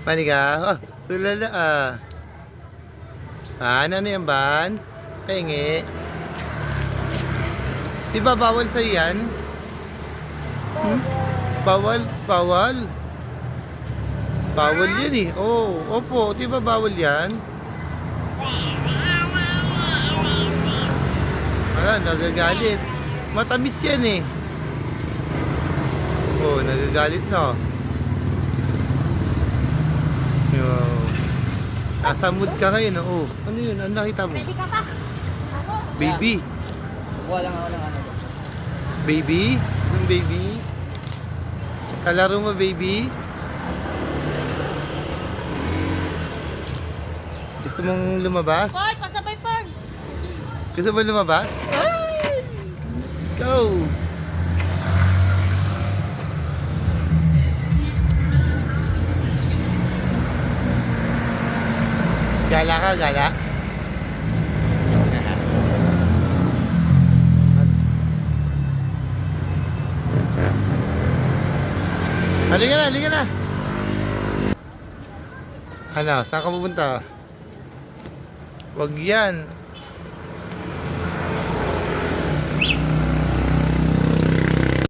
Pani ka? Oh, tulala ah. Ano yan, Ban? Pengi. Di ba bawal sa'yo yan? Hmm? Bawal? Bawal? Bawal yan eh. Oh, opo. Di ba bawal yan? Ano, nagagalit. Matamis yan eh. Oh, nagagalit na. Yo. Nasa mood ka ngayon, oh. Ano yun? Ano nakita mo? Pwede ka pa. Ako. Baby. Kuha lang ako ng ano. Baby? Yung baby? Kalaro mo, baby? Gusto mong lumabas? Paul, pasabay Paul. Gusto mo lumabas? Ay! Go! Gala ka, gala? Halika na, halika na! Ano, saan ka pupunta? Wag yan.